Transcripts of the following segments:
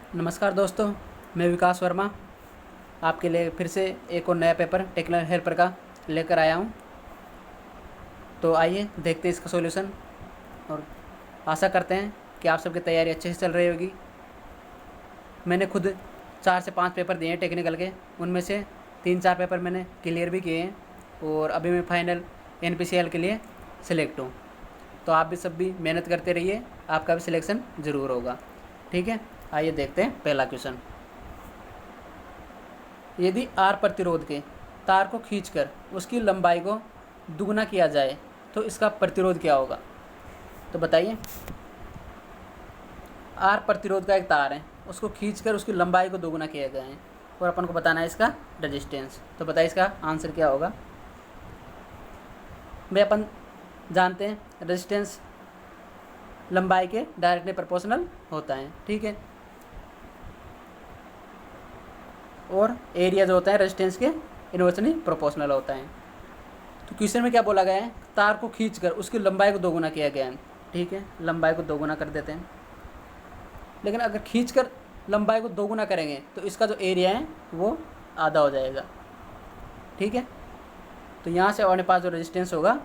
नमस्कार दोस्तों, मैं विकास वर्मा आपके लिए फिर से एक और नया पेपर टेक्निकल हेल्पर का लेकर आया हूँ। तो आइए देखते हैं इसका सॉल्यूशन और आशा करते हैं कि आप सबकी तैयारी अच्छे से चल रही होगी। मैंने खुद 4 से 5 पेपर दिए हैं टेक्निकल के, उनमें से 3-4 पेपर मैंने क्लियर भी किए हैं और अभी मैं फाइनल NPCL के लिए सिलेक्ट हूँ। तो आप भी सब भी मेहनत करते रहिए, आपका भी सिलेक्शन ज़रूर होगा। ठीक है, आइए देखते हैं पहला क्वेश्चन। यदि R प्रतिरोध के तार को खींचकर उसकी लंबाई को दुगना किया जाए तो इसका प्रतिरोध क्या होगा? तो बताइए। R प्रतिरोध का एक तार है, उसको खींचकर उसकी लंबाई को दोगुना किया गया है और अपन को बताना है इसका रेजिस्टेंस। तो बताइए इसका आंसर क्या होगा। भाई अपन जानते हैं रेजिस्टेंस लंबाई के डायरेक्टली प्रोपोर्शनल होता है। ठीक है, और एरिया जो होता है रेजिस्टेंस के इन्वर्सली प्रोपोर्शनल होता है। तो क्वेश्चन में क्या बोला गया है, तार को खींचकर उसकी लंबाई को दोगुना किया गया है। ठीक है, लंबाई को दोगुना कर देते हैं। लेकिन अगर खींचकर लंबाई को दोगुना करेंगे तो इसका जो एरिया है वो आधा हो जाएगा। ठीक है, तो यहाँ से अपने पास जो रेजिस्टेंस होगा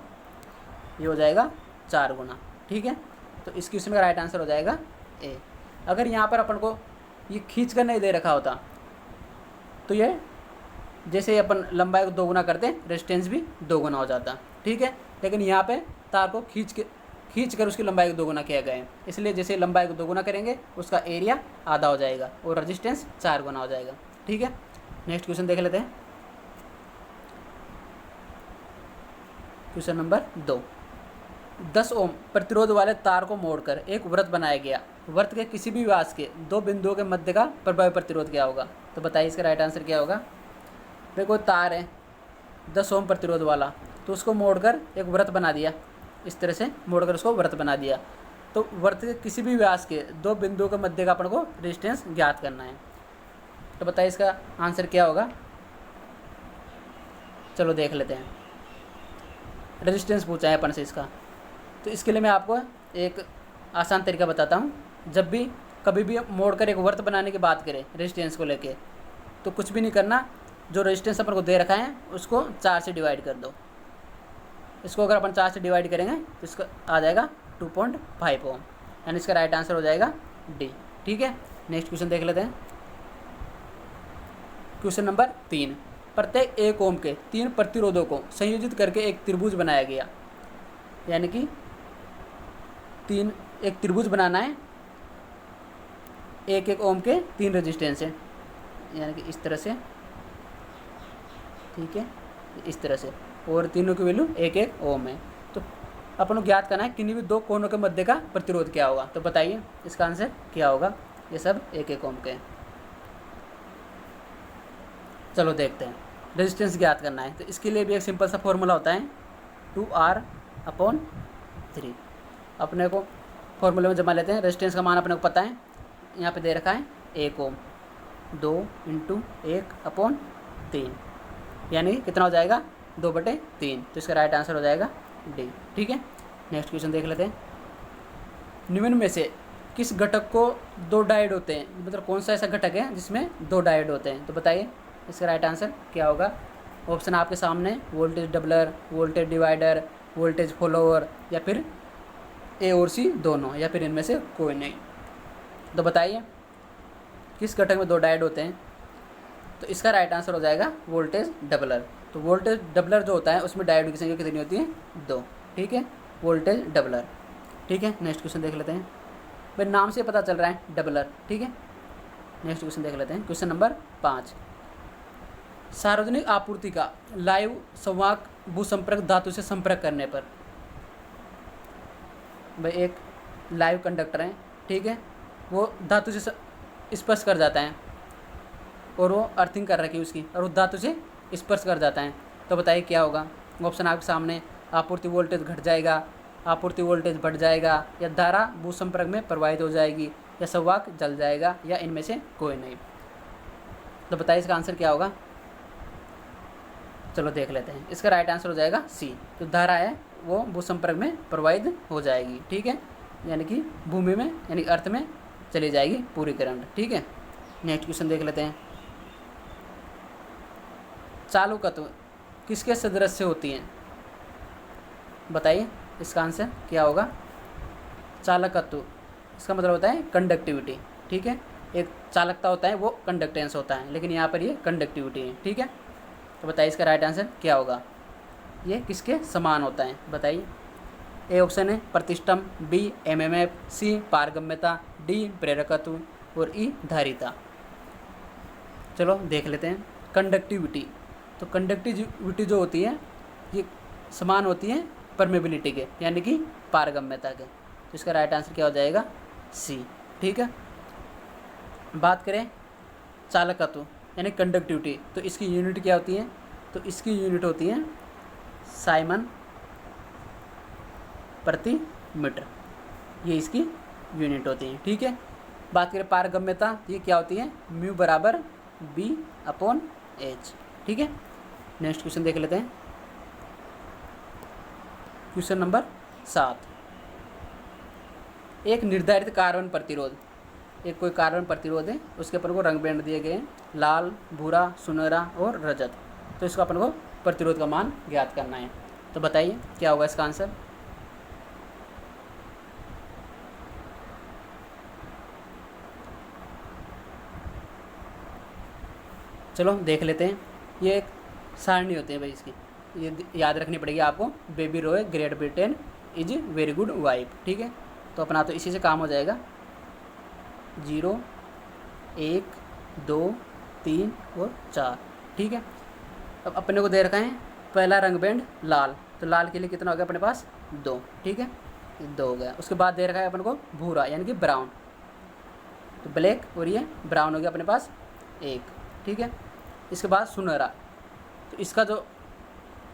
ये हो जाएगा 4 गुना। ठीक है, तो इस क्वेश्चन का राइट आंसर हो जाएगा ए। अगर यहाँ पर अपन को ये खींच कर नहीं दे रखा होता तो ये जैसे अपन लंबाई को दोगुना करते रेजिस्टेंस भी दोगुना हो जाता। ठीक है, लेकिन यहाँ पे तार को खींच कर उसकी लंबाई को दोगुना किया गया है, इसलिए जैसे लंबाई को दोगुना करेंगे उसका एरिया आधा हो जाएगा और रेजिस्टेंस 4 गुना हो जाएगा। ठीक है, नेक्स्ट क्वेश्चन देख लेते हैं। Question number 2। 10 ओम प्रतिरोध वाले तार को मोड़कर एक वृत्त बनाया गया। वृत्त के किसी भी व्यास के 2 बिंदुओं के मध्य का प्रभावी प्रतिरोध क्या होगा? तो बताइए इसका राइट आंसर क्या होगा। देखो तार है 10 ओम प्रतिरोध वाला, तो उसको मोड़कर एक वृत्त बना दिया, इस तरह से मोड़कर उसको वृत्त बना दिया। तो वृत्त के किसी भी व्यास के 2 बिंदुओं के मध्य का अपन को रेजिस्टेंस ज्ञात करना है। तो बताइए इसका आंसर क्या होगा। चलो देख लेते हैं। रेजिस्टेंस पूछा है अपन से इसका, तो इसके लिए मैं आपको एक आसान तरीका बताता हूँ। जब भी कभी भी मोड़कर एक वृत्त बनाने की बात करें रेजिस्टेंस को लेके, तो कुछ भी नहीं करना, जो रेजिस्टेंस अपन को दे रखा है उसको 4 से डिवाइड कर दो। इसको अगर अपन 4 से डिवाइड करेंगे तो इसका आ जाएगा 2.5 ओम, यानी इसका राइट आंसर हो जाएगा डी। ठीक है, नेक्स्ट क्वेश्चन देख लेते हैं। Question number 3। प्रत्येक 1 ओम के 3 प्रतिरोधों को संयोजित करके एक त्रिभुज बनाया गया। यानी कि एक त्रिभुज बनाना है, 1 ओम के 3 रेजिस्टेंस है, यानी कि इस तरह से। ठीक है, इस तरह से, और तीनों की वैल्यू 1 ओम है। तो अपन को ज्ञात करना है किन्हीं भी 2 कोनों के मध्य का प्रतिरोध क्या होगा। तो बताइए इसका आंसर क्या होगा। ये सब 1 ओम के हैं। चलो देखते हैं। रेजिस्टेंस ज्ञात करना है तो इसके लिए भी एक सिंपल सा फॉर्मूला होता है 2R/3। अपने को फॉर्मूले में जमा लेते हैं। रेजिस्टेंस का मान अपने को पता है, यहाँ पे दे रखा है 1 ओम, 2 × 1/3, यानी कितना हो जाएगा 2/3। तो इसका राइट आंसर हो जाएगा डी। ठीक है, नेक्स्ट क्वेश्चन देख लेते हैं। निम्न में से किस घटक को 2 डायोड होते हैं, मतलब कौन सा ऐसा घटक है जिसमें 2 डायोड होते हैं? तो बताइए इसका राइट आंसर क्या होगा। ऑप्शन आपके सामने, voltage doubler, voltage divider, voltage follower, या फिर ए और सी दोनों, या फिर इनमें से कोई नहीं। तो बताइए किस घटक में 2 डायोड होते हैं? तो इसका राइट आंसर हो जाएगा वोल्टेज डबलर। तो वोल्टेज डबलर जो होता है उसमें डायोड की संख्या कितनी होती है? 2। ठीक है, वोल्टेज डबलर। ठीक है, नेक्स्ट क्वेश्चन देख लेते हैं। भाई नाम से पता चल रहा है डबलर। ठीक है, नेक्स्ट क्वेश्चन देख लेते हैं। Question number 5। सार्वजनिक आपूर्ति का लाइव संवाहक भूसंपर्क धातु से संपर्क करने पर, भाई एक लाइव कंडक्टर है, ठीक है, वो धातु से स्पर्श कर जाता है और वो अर्थिंग कर रखी है उसकी, और वो धातु से स्पर्श कर जाता है। तो बताइए क्या होगा। ऑप्शन आपके सामने, आपूर्ति वोल्टेज घट जाएगा, आपूर्ति वोल्टेज बढ़ जाएगा, या धारा भूसंपर्क में प्रवाहित हो जाएगी, या संवाहक जल जाएगा, या इनमें से कोई नहीं। तो बताइए इसका आंसर क्या होगा। चलो देख लेते हैं। इसका राइट आंसर हो जाएगा सी। जो धारा है वो भूसंपर्क में प्रवाहित हो जाएगी। ठीक है, यानी कि भूमि में, यानी अर्थ में चली जाएगी पूरी करंट। ठीक है, नेक्स्ट क्वेश्चन देख लेते हैं। चालकत्व किसके सदृश्य होती हैं? बताइए इसका आंसर क्या होगा। चालकत्व इसका मतलब होता है कंडक्टिविटी। ठीक है, एक चालकता होता है वो कंडक्टेंस होता है, लेकिन यहाँ पर ये कंडक्टिविटी है। ठीक है, तो बताइए इसका राइट आंसर क्या होगा। ये किसके समान होता है बताइए। ए ऑप्शन है प्रतिष्ठम, बी एमएमएफ, सी पारगम्यता, डी प्रेरकत्व और ई धारिता। चलो देख लेते हैं। कंडक्टिविटी, तो कंडक्टिविटी जो होती है ये समान होती है परमेबिलिटी के, यानी कि पारगम्यता के। तो इसका राइट आंसर क्या हो जाएगा, सी। ठीक है, बात करें चालकत्व यानी कंडक्टिविटी, तो इसकी यूनिट क्या होती है? तो इसकी यूनिट होती है साइमन प्रति मीटर, ये इसकी यूनिट होती है। ठीक है, बात करें पारगम्यता, ये क्या होती है? म्यू बराबर बी अपॉन एच। ठीक है, नेक्स्ट क्वेश्चन देख लेते हैं। Question number 7। एक निर्धारित कार्बन प्रतिरोध, एक कोई कार्बन प्रतिरोध है, उसके अपन को रंग बैंड दिए गए हैं लाल, भूरा, सुनहरा और रजत। तो इसको अपन को प्रतिरोध का मान ज्ञात करना है। तो बताइए क्या होगा इसका आंसर। चलो देख लेते हैं। ये एक सारणी होती है भाई, इसकी ये याद रखनी पड़ेगी आपको। Baby Roy great Britain is very good wife. ठीक है, तो अपना तो इसी से काम हो जाएगा। 0, 1, 2, 3 और 4। ठीक है, अब अपने को दे रखा है पहला रंग बैंड लाल, तो लाल के लिए कितना हो गया अपने पास 2। ठीक है, 2 हो गया। उसके बाद दे रखा है अपन को भूरा यानी कि ब्राउन, तो ब्लैक और ये ब्राउन हो गया अपने पास 1। ठीक है, इसके बाद सुनहरा, तो इसका जो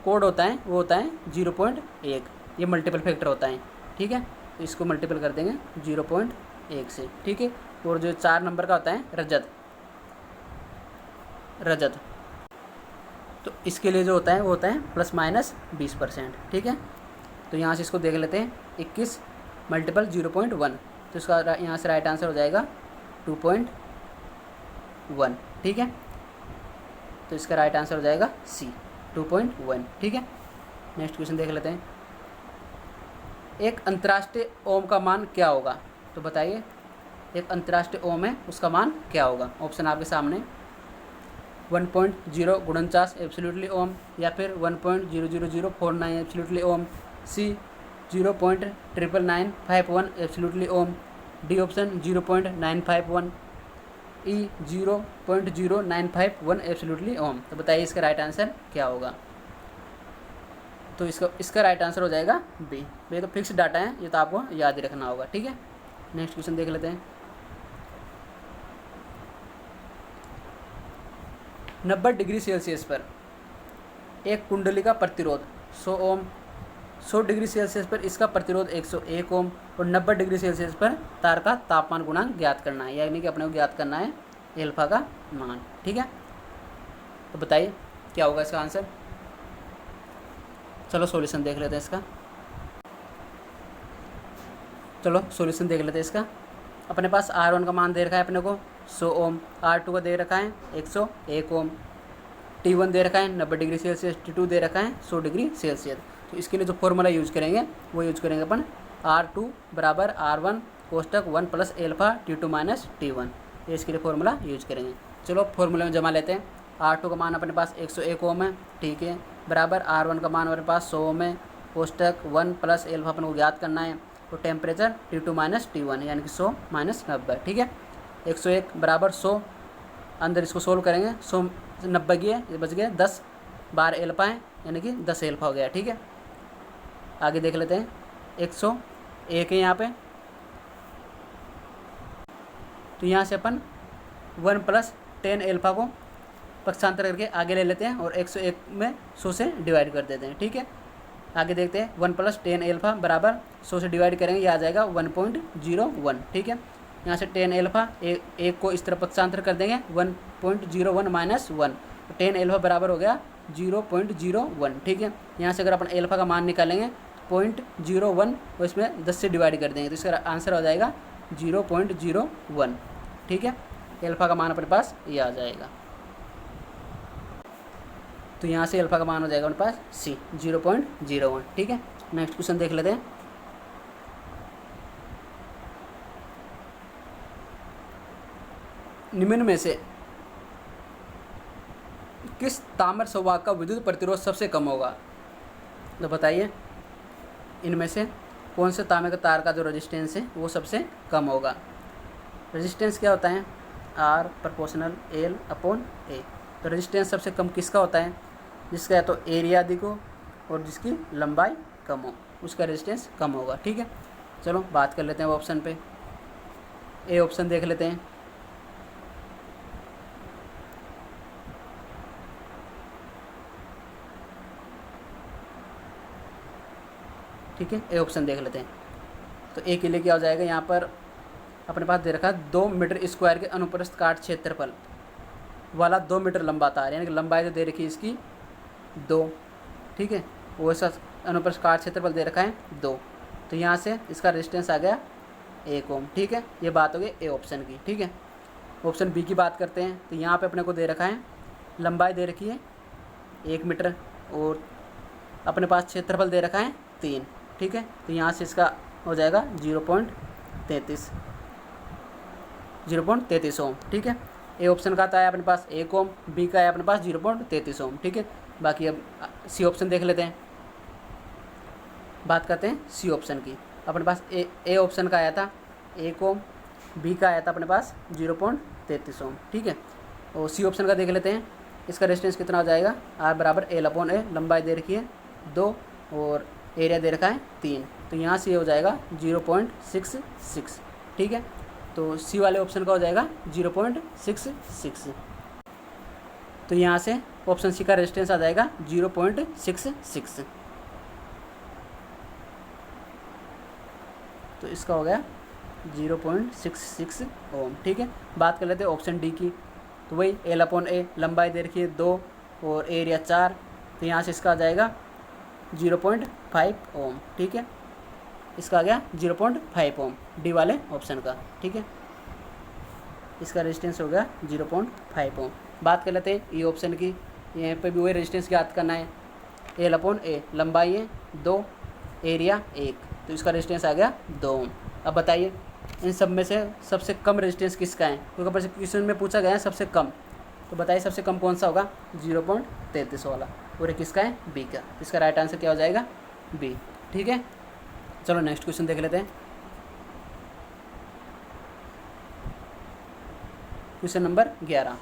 कोड होता है वो होता है 0.1, ये मल्टीपल फैक्टर होता है। ठीक है, तो इसको मल्टीपल कर देंगे 0.1 से। ठीक है, और जो 4 नंबर का होता है रजत, तो इसके लिए जो होता है वो होता है ±20%। ठीक है, तो यहाँ से इसको देख लेते हैं। 21 मल्टीपल 0.1, तो इसका यहाँ से राइट आंसर हो जाएगा 2.1। ठीक है, तो इसका राइट आंसर हो जाएगा सी 2.1। ठीक है, नेक्स्ट क्वेश्चन देख लेते हैं। एक अंतर्राष्ट्रीय ओम का मान क्या होगा? तो बताइए, एक अंतर्राष्ट्रीय ओम है उसका मान क्या होगा? ऑप्शन आपके सामने 1.049 एब्सोल्युटली ओम, या फिर 1.00049 एब्सोल्युटली ओम, सी 0.99951 एब्सोल्युटली ओम, डी ऑप्शन 0.951, ई 0.0951 एब्सोल्युटली ओम। तो बताइए इसका राइट आंसर क्या होगा। तो इसका राइट आंसर हो जाएगा बी। ये तो फिक्स डाटा है, ये तो आपको याद ही रखना होगा। ठीक है, नेक्स्ट क्वेश्चन देख लेते हैं। 90 डिग्री सेल्सियस पर एक कुंडली का प्रतिरोध 100 ओम, 100 डिग्री सेल्सियस पर इसका प्रतिरोध 101 ओम, और 90 डिग्री सेल्सियस पर तार का तापमान गुणांक ज्ञात करना है, यानी कि अपने को ज्ञात करना है एल्फा का मान। ठीक है, तो बताइए क्या होगा इसका आंसर। चलो सॉल्यूशन देख लेते हैं इसका। चलो सॉल्यूशन देख लेते हैं इसका। अपने पास R1 का मान दे रखा है अपने को 100 ओम, R2 का दे रखा है 101 ओम, T1 दे रखा है 90 डिग्री सेल्सियस, T2 दे रखा है 100 डिग्री सेल्सियस। तो इसके लिए जो फॉर्मूला यूज करेंगे वो यूज करेंगे अपन R2 बराबर R1 कोष्टक 1 + एल्फा T2 - T1, ये इसके लिए फॉर्मूला यूज करेंगे। चलो फॉर्मूले में जमा लेते हैं। R2 का मान अपने पास 101 ओम है, ठीक है, बराबर R1 का मान अपने पास 100 ओम है, कोष्टक 1 + एल्फा अपन को ज्ञात करना है, तो टेम्परेचर T2 - T1 यानी कि 100 - 90। ठीक है, 101 बराबर 100, अंदर इसको सोल्व करेंगे, 100 90 की है, ये बच गया 10 बार एल्फा है यानी कि 10 एल्फा हो गया। ठीक है, आगे देख लेते हैं। 101 है यहाँ पे, तो यहाँ से अपन 1 + 10 एल्फा को पक्षांतर करके आगे ले लेते हैं और 101 में 100 से डिवाइड कर देते हैं। ठीक है, आगे देखते हैं। 1 + 10 एल्फा बराबर 100 से डिवाइड करेंगे, ये आ जाएगा 1.01। ठीक है, यहाँ से 10 एल्फा एक को इस तरफ पक्षांतर कर देंगे 1.01 - 1, तो 10 एल्फा बराबर हो गया 0.01। ठीक है, यहाँ से अगर अपन एल्फा का मान निकालेंगे 0.01 और इसमें 10 से डिवाइड कर देंगे, तो इसका आंसर हो जाएगा 0.01, ठीक है। अल्फ़ा का मान अपने पास ये आ जाएगा, तो यहाँ से अल्फ़ा का मान हो जाएगा अपने पास C 0.01, ठीक है। नेक्स्ट क्वेश्चन देख लेते हैं। निम्न में से किस ताम्र संवाहक का विद्युत प्रतिरोध सबसे कम होगा? तो बताइए इनमें से कौन से तांबे का तार का जो रेजिस्टेंस है वो सबसे कम होगा। रेजिस्टेंस क्या होता है? R proportional L upon A। तो रेजिस्टेंस सबसे कम किसका होता है? जिसका या तो एरिया अधिक हो और जिसकी लंबाई कम हो, उसका रेजिस्टेंस कम होगा, ठीक है। चलो बात कर लेते हैं ऑप्शन पे। ए ऑप्शन देख लेते हैं। ठीक है, ए ऑप्शन देख लेते हैं। तो ए के लिए क्या हो जाएगा, यहाँ पर अपने पास दे रखा है 2 मीटर स्क्वायर के अनुप्रस्थ काट क्षेत्रफल वाला 2 मीटर लंबा तार, यानी कि लंबाई तो दे रखी है इसकी 2, ठीक है। वो ऐसा अनुप्रस्थ काट क्षेत्रफल दे रखा है 2, तो यहाँ से इसका रेजिस्टेंस आ गया 1 ओम, ठीक है। ये बात हो गई ए ऑप्शन की, ठीक है। ऑप्शन बी की बात करते हैं। तो यहाँ पे अपने को दे रखा है लंबाई दे रखी है 1 मीटर और अपने पास क्षेत्रफल दे रखा है 3, ठीक है। तो यहाँ से इसका हो जाएगा 0.33 ओम, ठीक है। ए ऑप्शन का आता है अपने पास 1 ओम, बी का है अपने पास 0.33 ओम, ठीक है। बाकी अब सी ऑप्शन देख लेते हैं। बात करते हैं सी ऑप्शन की। अपने पास ए ऑप्शन का आया था 1 ओम, बी का आया था अपने पास 0.33 ओम, ठीक है। और सी ऑप्शन का देख लेते हैं। इसका रेजिस्टेंस कितना हो जाएगा? R बराबर L अपॉन A। लंबाई दे रखी है 2 और एरिया दे रखा है 3, तो यहाँ से हो जाएगा 0.66, ठीक है। तो सी वाले ऑप्शन का हो जाएगा 0.66। तो यहाँ से ऑप्शन सी का रेजिस्टेंस आ जाएगा 0.66। तो इसका हो गया 0.66 ओम, ठीक है। बात कर लेते हैं ऑप्शन डी की। तो वही L अपॉन A, लंबाई दे रखी है 2 और एरिया 4, तो यहाँ से इसका आ जाएगा 0.5 ओम, ठीक है। इसका आ गया 0.5 ओम डी वाले ऑप्शन का, ठीक है। इसका रेजिस्टेंस हो गया 0.5 ओम। बात कर लेते हैं ई ऑप्शन की। यहाँ पे भी वही रेजिस्टेंस याद करना है। L अपॉन A, लंबाई है 2, एरिया 1, तो इसका रेजिस्टेंस आ गया 2 ओम। अब बताइए इन सब में से सबसे कम रेजिस्टेंस किसका है? क्योंकि क्वेश्चन में पूछा गया है सबसे कम, तो बताइए सबसे कम कौन सा होगा? 0.33 वाला, और किसका है? बी का। इसका राइट आंसर क्या हो जाएगा? बी, ठीक है। चलो नेक्स्ट क्वेश्चन देख लेते हैं। Question number 11।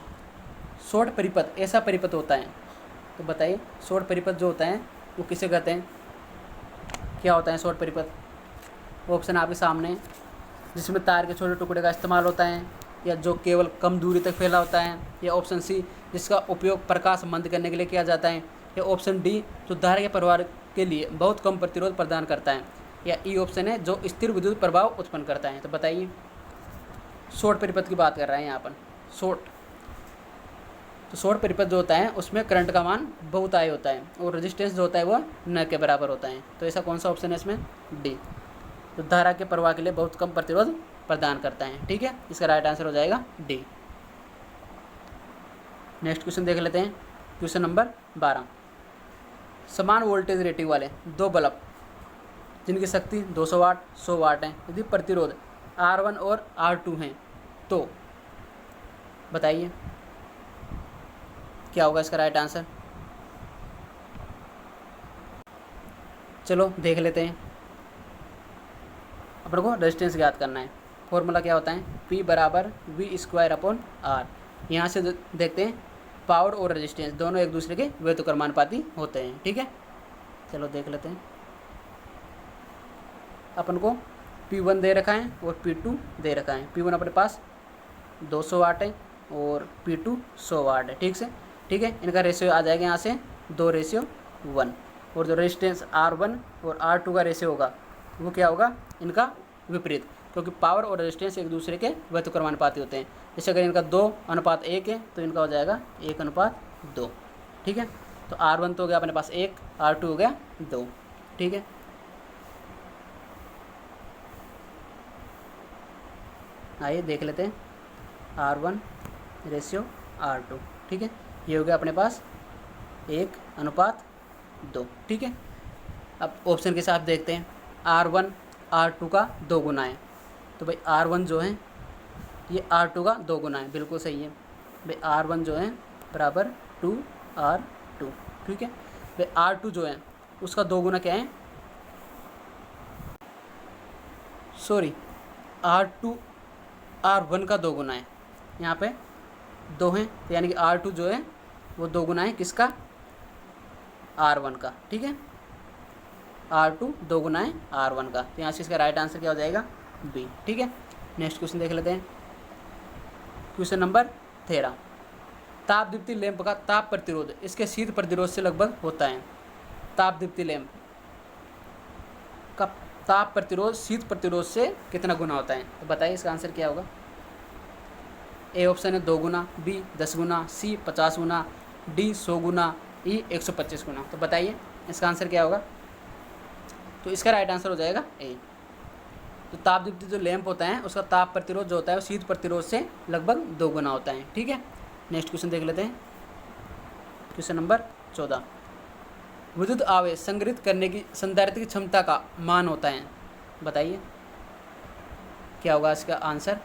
शॉर्ट परिपथ ऐसा परिपथ होता है, तो बताइए शॉर्ट परिपथ जो होता है वो किसे कहते हैं? क्या होता है शॉर्ट परिपथ? ऑप्शन आपके सामने, जिसमें तार के छोटे टुकड़े का इस्तेमाल होता है, या जो केवल कम दूरी तक फैला होता है, या ऑप्शन सी जिसका उपयोग प्रकाश मंद करने के लिए किया जाता है, या ऑप्शन डी जो धारा के प्रवाह के लिए बहुत कम प्रतिरोध प्रदान करता है, या ई ऑप्शन है जो स्थिर विद्युत प्रभाव उत्पन्न करता है। तो बताइए शॉर्ट परिपथ की बात कर रहे हैं यहाँ पर। तो शॉर्ट परिपथ जो होता है उसमें करंट का मान बहुत हाई होता है और रेजिस्टेंस जो होता है वो न के बराबर होता है। तो ऐसा कौन सा ऑप्शन है इसमें? डी, तो धारा के प्रवाह के लिए बहुत कम प्रतिरोध प्रदान करता है, ठीक है। इसका राइट आंसर हो जाएगा डी। नेक्स्ट क्वेश्चन देख लेते हैं। Question number 12। समान वोल्टेज रेटिंग वाले 2 बल्ब जिनकी शक्ति 200 वाट 100 वाट है, यदि प्रतिरोध R1 और R2 हैं, तो बताइए क्या होगा इसका राइट आंसर? चलो देख लेते हैं। अपन को रेजिस्टेंस याद करना है। फॉर्मूला क्या होता है? P बराबर V² अपॉन R। यहाँ से देखते हैं पावर और रेजिस्टेंस दोनों एक दूसरे के व्युत्क्रमानुपाती होते हैं, ठीक है। चलो देख लेते हैं। अपन को P1 दे रखा है और P2 दे रखा है। P1 अपने पास 200 वाट है और P2 100 वाट है, ठीक है। इनका रेशियो आ जाएगा यहाँ से 2:1, और जो रेजिस्टेंस R1 और R2 का रेशियो होगा वो क्या होगा? इनका विपरीत, क्योंकि पावर और रेजिस्टेंस एक दूसरे के व्युत्क्रमानुपाती होते हैं। जैसे अगर इनका 2:1 है तो इनका हो जाएगा 1:2, ठीक है। तो R1 तो हो गया अपने पास 1, R2 हो गया 2, ठीक है। आइए देख लेते हैं, R1/R2, ठीक है। ये हो गया अपने पास 1:2, ठीक है। अब ऑप्शन के साथ देखते हैं, R1 R2 का 2 गुना है, तो भाई R1 जो है ये R2 का 2 गुना है, बिल्कुल सही है भाई। R1 जो है बराबर 2R2, ठीक है भाई। R2 जो है उसका 2 गुना क्या है, सॉरी R2 R1 का 2 गुना है, यहाँ पे 2 हैं, तो यानी कि R2 जो है वो 2 गुना है किसका, R1 का, ठीक है। R2 2 गुना है R1 का, तो यहाँ से इसका राइट आंसर क्या हो जाएगा, B, ठीक है। नेक्स्ट क्वेश्चन देख लेते हैं, क्वेश्चन नंबर 13। तापदीप्ति लैंप का ताप प्रतिरोध इसके शीत प्रतिरोध से लगभग होता है। तापदीप्ति लैंप का ताप प्रतिरोध शीत प्रतिरोध से कितना गुना होता है, तो बताइए इसका आंसर क्या होगा। ए ऑप्शन है 2 गुना, बी 10 गुना, सी 50 गुना, डी 100 गुना, ई 125 गुना। तो बताइए इसका आंसर क्या होगा। तो इसका राइट आंसर हो जाएगा ए। तो तापदीप्ति जो लैंप होता है उसका ताप प्रतिरोध जो होता है वो शीत प्रतिरोध से लगभग 2 गुना होता है, ठीक है। नेक्स्ट क्वेश्चन देख लेते हैं, क्वेश्चन नंबर 14। विद्युत आवेश संग्रहित करने की संधारित्र की क्षमता का मान होता है, बताइए क्या होगा इसका आंसर।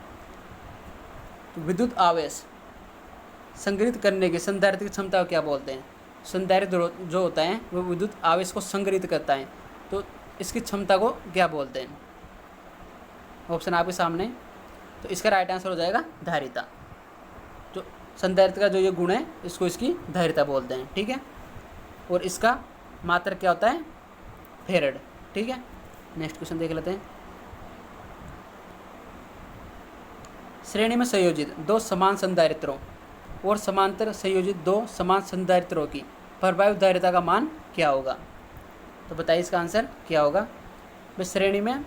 तो विद्युत आवेश संग्रहित करने की संधारित्र की क्षमता को क्या बोलते हैं। संधारित्र जो होता है वो विद्युत आवेश को संग्रहित करता है, तो इसकी क्षमता को क्या बोलते हैं। ऑप्शन आपके सामने, तो इसका राइट आंसर हो जाएगा धारिता। जो संधारित्र का जो ये गुण है इसको इसकी धारिता बोलते हैं, ठीक है। और इसका मात्रक क्या होता है, फेरेड, ठीक है। नेक्स्ट क्वेश्चन देख लेते हैं, श्रेणी में संयोजित 2 समान संधारित्रों और समांतर संयोजित 2 समान संधारित्रों की प्रभावी धारिता का मान क्या होगा। तो बताइए इसका आंसर क्या होगा। भाई श्रेणी में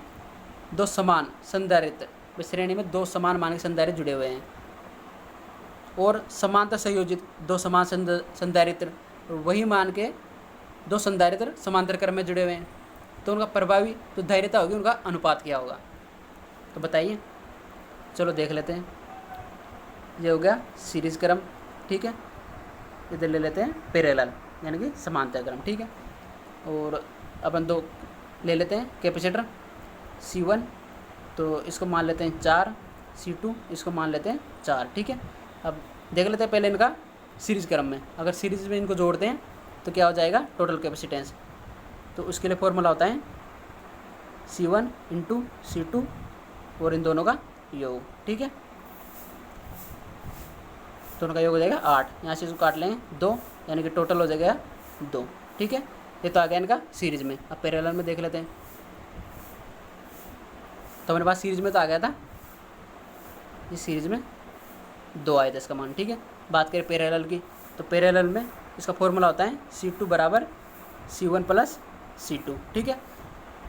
2 समान संधारित्र, भाई श्रेणी में 2 समान मान के संधारित्र जुड़े हुए हैं और समांतर संयोजित 2 समान संधारित्र, वही मान के 2 संधारित्र समांतर क्रम में जुड़े हुए हैं, तो उनका प्रभावी जो धारिता होगी उनका अनुपात क्या होगा। तो बताइए, चलो देख लेते हैं। ये हो गया सीरीज क्रम, ठीक है। इधर ले लेते हैं पैरेलल यानी कि समांतर क्रम, ठीक है। और अपन 2 ले लेते हैं कैपेसिटर C1, तो इसको मान लेते हैं 4, C2 इसको मान लेते हैं 4, ठीक है। अब देख लेते हैं पहले इनका सीरीज क्रम में, अगर सीरीज में इनको जोड़ते हैं तो क्या हो जाएगा टोटल कैपेसिटेंस। तो उसके लिए फॉर्मूला होता है C1 × C2 और इन दोनों का योग, ठीक है। दोनों का योग हो जाएगा 8, यहाँ से इसको काट लें 2, यानी कि टोटल हो जाएगा 2, ठीक है। ये तो आ गया इनका सीरीज में। अब पैरेलल में देख लेते हैं, तो हमारे पास सीरीज में तो आ गया था, इस सीरीज में 2 आए थे इसका मान, ठीक है। बात करें पैरेलल की, तो पैरेलल में इसका फॉर्मूला होता है C2 = C1 + C2, ठीक है।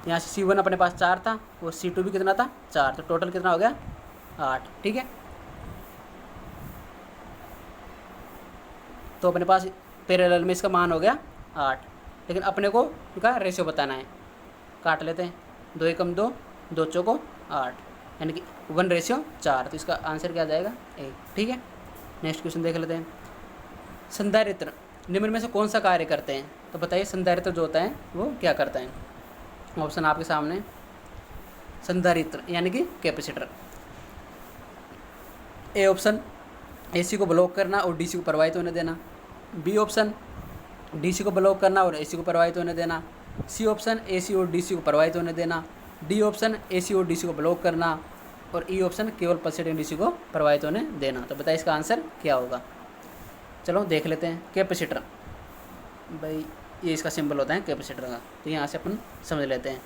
यहाँ से C1 अपने पास 4 था और C2 भी कितना था 4, तो टोटल कितना हो गया 8, ठीक है। तो अपने पास पैरेलल में इसका मान हो गया 8, लेकिन अपने को इसका रेशियो बताना है। काट लेते हैं, 2 × 2, 2 × 4 8, यानी कि 1:4, तो इसका आंसर क्या आ जाएगा 1, ठीक है। नेक्स्ट क्वेश्चन देख लेते हैं, संधारित्र निम्न में से कौन सा कार्य करते हैं। तो बताइए संधारित्र जो होता है वो क्या करता है। ऑप्शन आपके सामने, संधारित्र यानी कि कैपेसिटर। ए ऑप्शन AC को ब्लॉक करना और DC को प्रवाहित होने देना, बी ऑप्शन DC को ब्लॉक करना और AC को प्रवाहित होने देना, सी ऑप्शन AC और DC को प्रवाहित होने देना, डी ऑप्शन AC और DC को ब्लॉक करना और ई ऑप्शन केवल पल्सेटिंग DC को प्रवाहित होने देना। तो बताइए इसका आंसर क्या होगा। चलो देख लेते हैं, कैपेसिटर, भाई ये इसका सिंबल होता है कैपेसिटर का, तो यहाँ से अपन समझ लेते हैं।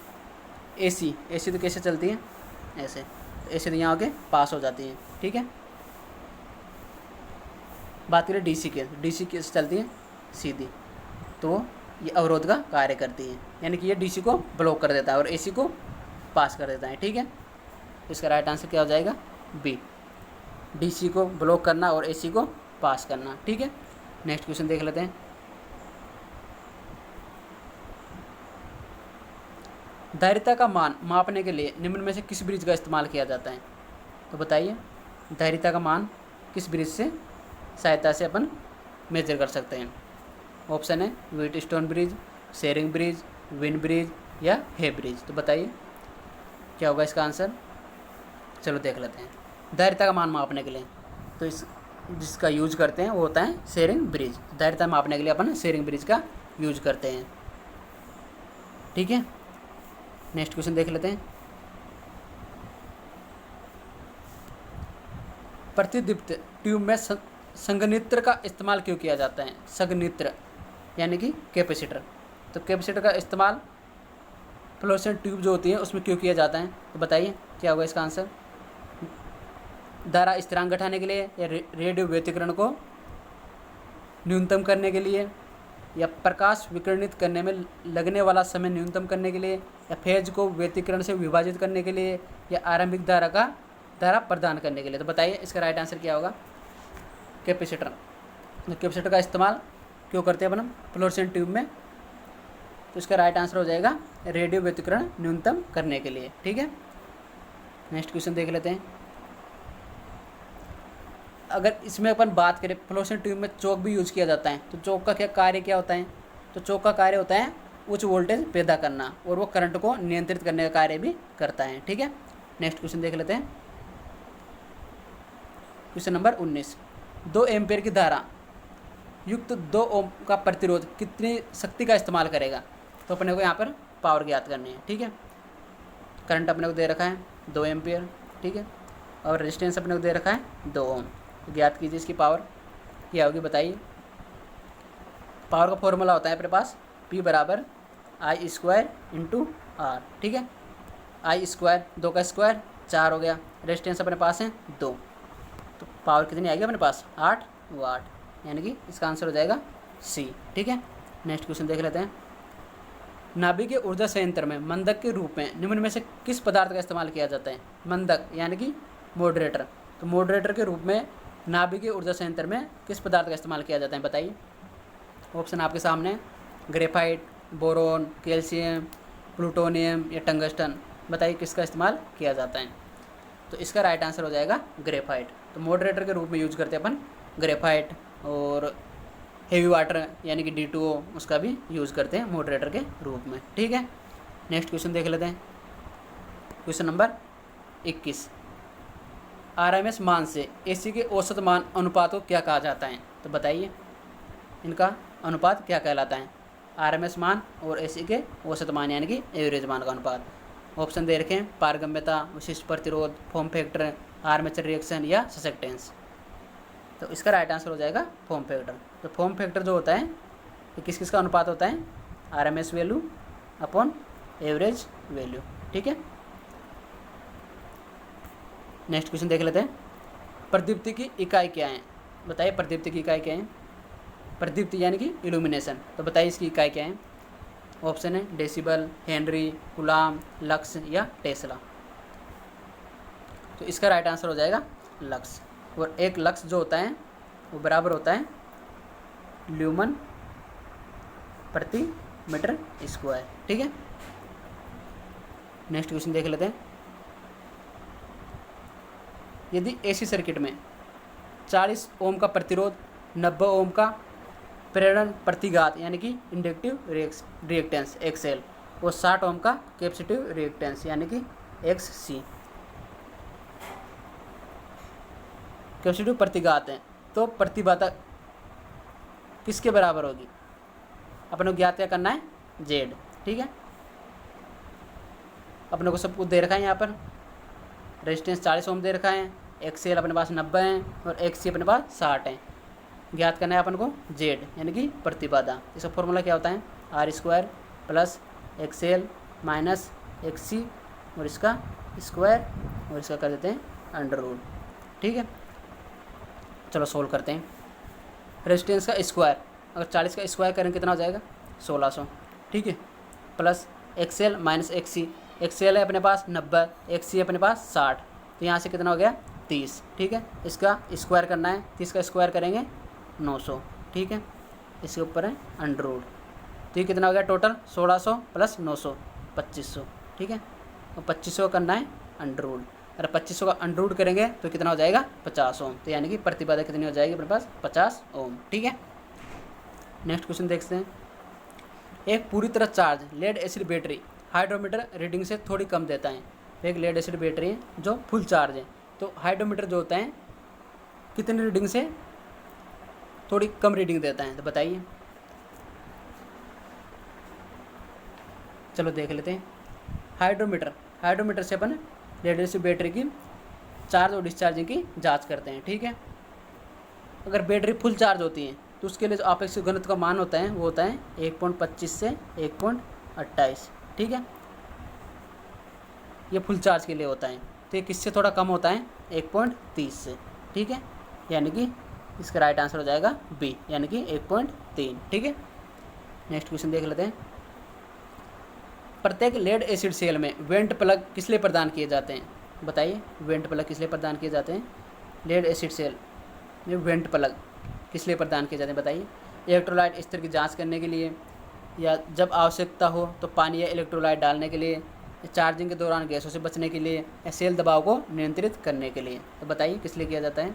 AC तो कैसे चलती है ऐसे, तो AC तो यहाँ आके पास हो जाती है, ठीक है। बात करें DC के, DC कैसे चलती है सीधी, तो ये अवरोध का कार्य करती है, यानी कि ये DC को ब्लॉक कर देता है और AC को पास कर देता है, ठीक है। इसका राइट आंसर क्या हो जाएगा बी, DC को ब्लॉक करना और AC को पास करना, ठीक है। नेक्स्ट क्वेश्चन देख लेते हैं, धारिता का मान मापने के लिए निम्न में से किस ब्रिज का इस्तेमाल किया जाता है। तो बताइए धारिता का मान किस ब्रिज से सहायता से अपन मेजर कर सकते हैं। ऑप्शन है Wheatstone bridge, Schering bridge, Wien bridge या हे ब्रिज। तो बताइए क्या होगा इसका आंसर। चलो देख लेते हैं। धारिता का मान मापने के लिए तो इस जिसका यूज करते हैं वो होता है शेरिंग ब्रिज। धारिता मापने के लिए अपन शेरिंग ब्रिज का यूज करते हैं। ठीक है, नेक्स्ट क्वेश्चन देख लेते हैं। प्रतिदीप्त ट्यूब में संघनित्र का इस्तेमाल क्यों किया जाता है। संघनित्र यानी कि कैपेसिटर। तो कैपेसिटर का इस्तेमाल फ्लोरेसेंट ट्यूब जो होती है उसमें क्यों किया जाता है। तो बताइए क्या होगा इसका आंसर। धारा स्थिरांक घटाने के लिए या रेडियो व्यतिकरण को न्यूनतम करने के लिए या प्रकाश विकिरणित करने में लगने वाला समय न्यूनतम करने के लिए या फेज को व्यतिकरण से विभाजित करने के लिए या आरंभिक धारा प्रदान करने के लिए। तो बताइए इसका राइट आंसर क्या होगा। कैपेसिटर। तो कैपेसिटर का इस्तेमाल क्यों करते हैं अपन फ्लोरेसेंट ट्यूब में। तो इसका राइट आंसर हो जाएगा रेडियो व्यतिकरण न्यूनतम करने के लिए। ठीक है, नेक्स्ट क्वेश्चन देख लेते हैं। अगर इसमें अपन बात करें फ्लोरेसेंट ट्यूब में चौक भी यूज किया जाता है तो चौक का कार्य क्या होता है। तो चौक का कार्य होता है उच्च वोल्टेज पैदा करना और वो करंट को नियंत्रित करने का कार्य भी करता है। ठीक है, नेक्स्ट क्वेश्चन देख लेते हैं। Question number 19। 2 एम्पियर की धारा युक्त 2 ओम का प्रतिरोध कितनी शक्ति का इस्तेमाल करेगा। तो अपने को यहाँ पर पावर ज्ञात करनी है। ठीक है, करंट अपने को दे रखा है 2 एम्पियर। ठीक है, और रेजिस्टेंस अपने को दे रखा है 2 ओम। तो ज्ञात कीजिए इसकी पावर क्या होगी। बताइए पावर का फॉर्मूला होता है अपने पास P बराबर I स्क्वायर इंटू R। ठीक है, I स्क्वायर 2 का स्क्वायर 4 हो गया। रेजिस्टेंस अपने पास है 2, तो पावर कितनी आएगी अपने पास 8 वाट, यानी कि इसका आंसर हो जाएगा C। ठीक है, नेक्स्ट क्वेश्चन देख लेते हैं। नाभिकीय ऊर्जा संयंत्र में मंदक के रूप में निम्न में से किस पदार्थ का इस्तेमाल किया जाता है। मंदक यानी कि मॉडरेटर। तो मॉडरेटर के रूप में नाभिकीय ऊर्जा संयंत्र में किस पदार्थ का इस्तेमाल किया जाता है। बताइए ऑप्शन आपके सामने ग्रेफाइट, बोरोन, कैल्शियम, प्लूटोनियम या टंगस्टन। बताइए किसका इस्तेमाल किया जाता है। तो इसका राइट आंसर हो जाएगा ग्रेफाइट। तो मॉडरेटर के रूप में यूज करते हैं अपन ग्रेफाइट, और हेवी वाटर यानी कि D2O उसका भी यूज़ करते हैं मॉडरेटर के रूप में। ठीक है, नेक्स्ट क्वेश्चन देख लेते हैं। Question number 21। RMS मान से AC के औसत मान अनुपात को क्या कहा जाता है। तो बताइए इनका अनुपात क्या कहलाता है। RMS मान और AC के औसत मान यानी कि एवरेज मान का अनुपात। ऑप्शन दे रखे हैं पारगम्यता, विशिष्ट प्रतिरोध, फॉर्म फैक्टर, आर्मेचर रिएक्शन या ससेप्टेंस। तो इसका राइट आंसर हो जाएगा फॉर्म फैक्टर। तो फॉर्म फैक्टर जो होता है ये किस किस का अनुपात होता है। RMS value upon average value. ठीक है, नेक्स्ट क्वेश्चन देख लेते हैं। प्रदीप्ति की इकाई क्या है। बताइए प्रदीप्ति की इकाई क्या है। प्रदीप्ति यानी कि इल्यूमिनेशन। तो बताइए इसकी इकाई क्या है। ऑप्शन है डेसिबल, हेनरी, कूलाम, लक्स या टेस्ला। तो इसका राइट आंसर हो जाएगा लक्स। और एक लक्स जो होता है वो बराबर होता है ल्यूमन प्रति मीटर स्क्वायर। ठीक है, नेक्स्ट क्वेश्चन देख लेते हैं। यदि AC सर्किट में 40 ओम का प्रतिरोध, 90 ओम का प्रेरण प्रतिघात यानी कि इंडक्टिव रिएक्टेंस XL और 60 ओम का कैपेसिटिव रिएक्टेंस यानी कि XC कैपेसिटिव प्रतिघात है, तो प्रतिबाधा किसके बराबर होगी। अपने को ज्ञात क्या करना है Z। ठीक है, अपने को सब कुछ दे रखा है यहाँ पर। रेजिस्टेंस 40 ओम दे रखा है, XL अपने पास 90 है और XC अपने पास 60 है। ज्ञात करना है अपन को Z यानी कि प्रतिबाधा। इसका फॉर्मूला क्या होता है R square plus XL minus XC और इसका स्क्वायर और इसका कर देते हैं अंडर रूट। ठीक है, चलो सोल्व करते हैं। रेजिस्टेंस का स्क्वायर अगर 40 का स्क्वायर करें कितना हो जाएगा 1600। ठीक है, plus XL minus XC। XL है अपने पास 90, XC अपने पास 60, तो यहाँ से कितना हो गया 30। ठीक है, इसका स्क्वायर करना है, 30 का स्क्वायर करेंगे 900। ठीक है, इसके ऊपर है अंडर रूट, तो ये कितना हो गया टोटल 1600 प्लस 900 2500। ठीक है, और 2500 करना है अंडर रूट। अगर 2500 का अंडर रूट करेंगे तो कितना हो जाएगा 50 ओम। तो यानी कि प्रतिबाधा कितनी हो जाएगी अपने पास 50 ओम। ठीक है, नेक्स्ट क्वेश्चन देखते हैं। एक पूरी तरह charge lead acid battery hydrometer reading से थोड़ी कम देता है। एक लेड एसिड बैटरी है जो फुल चार्ज है, तो हाइड्रोमीटर जो होता है कितनी रीडिंग से थोड़ी कम रीडिंग देता है, तो बताइए। चलो देख लेते हैं। हाइड्रोमीटर से अपन लेड एसिड बैटरी की चार्ज और डिस्चार्जिंग की जांच करते हैं। ठीक है, अगर बैटरी फुल चार्ज होती है तो उसके लिए जो आपेक्षिक घनत्व का मान होता है वो होता है 1.25 से 1.28। ठीक है, ये फुल चार्ज के लिए होता है। तो ये किससे थोड़ा कम होता है 1.30 से। ठीक है, यानी कि इसका राइट आंसर हो जाएगा बी, यानी कि 1.3। ठीक है, नेक्स्ट क्वेश्चन देख लेते हैं। प्रत्येक लेड एसिड सेल में वेंट प्लग किस लिए प्रदान किए जाते हैं, बताइए। वेंट प्लग किस लिए प्रदान किए जाते हैं लेड एसिड सेल में, वेंट प्लग किस लिए प्रदान किए जाते हैं बताइए। इलेक्ट्रोलाइट स्तर की जांच करने के लिए, या जब आवश्यकता हो तो पानी या इलेक्ट्रोलाइट डालने के लिए, चार्जिंग के दौरान गैसों से बचने के लिए, या सेल दबाव को नियंत्रित करने के लिए। तो बताइए किस लिए किया जाता है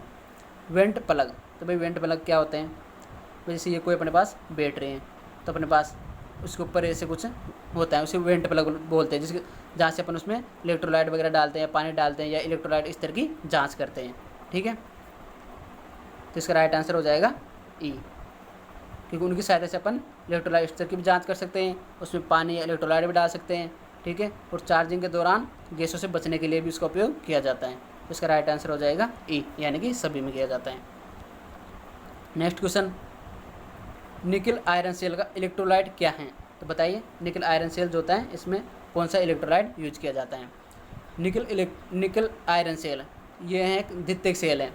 वेंट प्लग। तो भाई वेंट प्लग क्या होते हैं, जैसे ये कोई अपने पास बैटरी है तो अपने पास उसके ऊपर ऐसे कुछ होता है, उसे वेंट प्लग बोलते हैं, जिसके जहाँ से अपन उसमें इलेक्ट्रोलाइट वगैरह डालते हैं, पानी डालते हैं, या इलेक्ट्रोलाइट स्तर की जाँच करते हैं। ठीक है, तो इसका राइट आंसर हो जाएगा ई, क्योंकि उनकी सहायता से अपन इलेक्ट्रोलाइट स्तर की भी जांच कर सकते हैं, उसमें पानी या इलेक्ट्रोलाइट भी डाल सकते हैं। ठीक है, और चार्जिंग के दौरान गैसों से बचने के लिए भी इसका उपयोग किया जाता है। तो इसका राइट आंसर हो जाएगा ई, यानी कि सभी में किया जाता है। Next question, nickel iron cell का इलेक्ट्रोलाइट क्या है, तो बताइए। निकल आयरन सेल जो होता है इसमें कौन सा इलेक्ट्रोलाइट यूज किया जाता है। निकल आयरन सेल ये है एक द्वितीयक सेल है।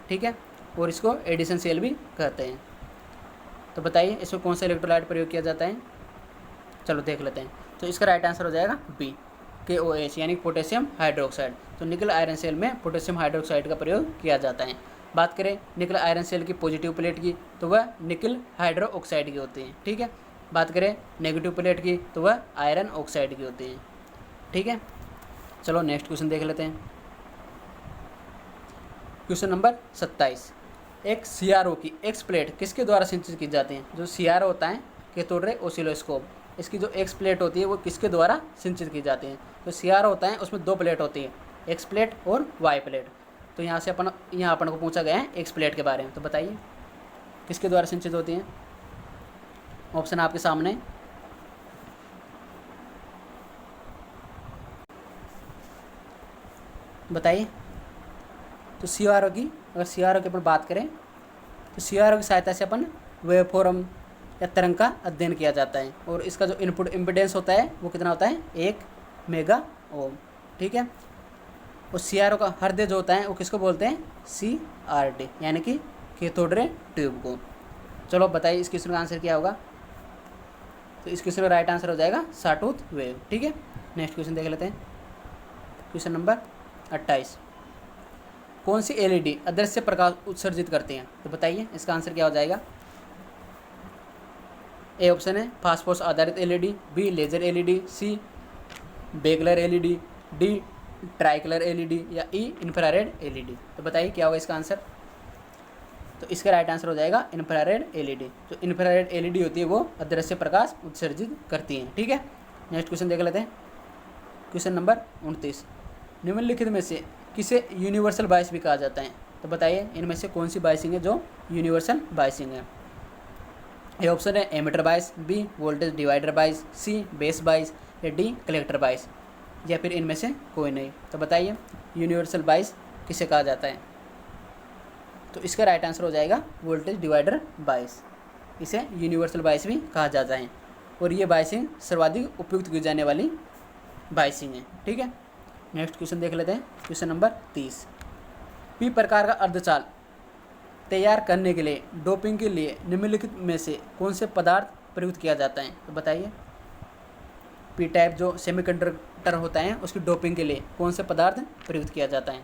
ठीक है, और इसको एडिशन सेल भी कहते हैं। तो बताइए इसमें कौन सा इलेक्ट्रोलाइट प्रयोग किया जाता है, चलो देख लेते हैं। तो इसका राइट आंसर हो जाएगा बी, KOH, यानी पोटेशियम हाइड्रोक्साइड। तो निकल आयरन सेल में पोटेशियम हाइड्रोक्साइड का प्रयोग किया जाता है। बात करें निकल आयरन सेल की पॉजिटिव प्लेट की तो वह निकल हाइड्रो ऑक्साइड की होती है। ठीक है, बात करें नेगेटिव प्लेट की तो वह आयरन ऑक्साइड की होती है। ठीक है, चलो नेक्स्ट क्वेश्चन देख लेते हैं। क्वेश्चन नंबर 27, एक CRO की एक्स प्लेट किसके द्वारा सिंचित की जाती है। जो CRO होता है कैथोड रे ऑसिलोस्कोप, इसकी जो एक्स प्लेट होती है वो किसके द्वारा सिंचित की जाती है। तो CRO होता है उसमें 2 प्लेट होती है, एक्स प्लेट और वाई प्लेट। तो यहाँ अपन को पूछा गया है एक्स प्लेट के बारे में, तो बताइए किसके द्वारा सिंचित होती हैं। ऑप्शन आपके सामने, बताइए। तो CRO की, अगर CRO की अपन बात करें तो CRO की सहायता से अपन वेवफॉर्म या तरंग का अध्ययन किया जाता है, और इसका जो इनपुट इम्पिडेंस होता है वो कितना होता है 1 मेगा ओम। ठीक है, और CRO का हृदय जो होता है वो किसको बोलते हैं CRT, यानी कि कैथोड रे ट्यूब को। चलो बताइए इस क्वेश्चन का आंसर क्या होगा। तो इस क्वेश्चन का राइट आंसर हो जाएगा साटूथ वेव। ठीक है, नेक्स्ट क्वेश्चन देख लेते हैं। क्वेश्चन नंबर 28, कौन सी LED अदृश्य प्रकाश उत्सर्जित करती हैं, तो बताइए इसका आंसर क्या हो जाएगा। ए ऑप्शन है फास्फोरस आधारित LED, बी लेजर LED, सी बेकलर LED, डी ट्राइकलर LED, या ई इंफ्रारेड LED। तो बताइए क्या होगा इसका आंसर। तो इसका राइट आंसर हो जाएगा इंफ्रारेड LED। जो इंफ्रारेड LED होती है वो अदृश्य प्रकाश उत्सर्जित करती हैं। ठीक है, नेक्स्ट क्वेश्चन देख लेते हैं। क्वेश्चन नंबर 29, निम्नलिखित में से किसे यूनिवर्सल बायस भी कहा जाता है, तो बताइए इनमें से कौन सी बायसिंग है जो यूनिवर्सल बायसिंग है। ए ऑप्शन है एमीटर बायस, बी वोल्टेज डिवाइडर बायस, सी बेस बायस, या डी कलेक्टर बायस, या फिर इनमें से कोई नहीं। तो बताइए यूनिवर्सल बायस किसे कहा जाता है। तो इसका राइट आंसर हो जाएगा वोल्टेज डिवाइडर बायस, इसे यूनिवर्सल बायस भी कहा जाता है, और ये बायसिंग सर्वाधिक उपयुक्त की जाने वाली बायसिंग है। ठीक है, नेक्स्ट क्वेश्चन देख लेते हैं। क्वेश्चन नंबर 30, पी प्रकार का अर्धचाल तैयार करने के लिए डोपिंग के लिए निम्नलिखित में से कौन से पदार्थ प्रयुक्त किया जाता है, तो बताइए। पी टाइप जो सेमीकंडक्टर होता है उसकी डोपिंग के लिए कौन से पदार्थ प्रयुक्त किया जाता है,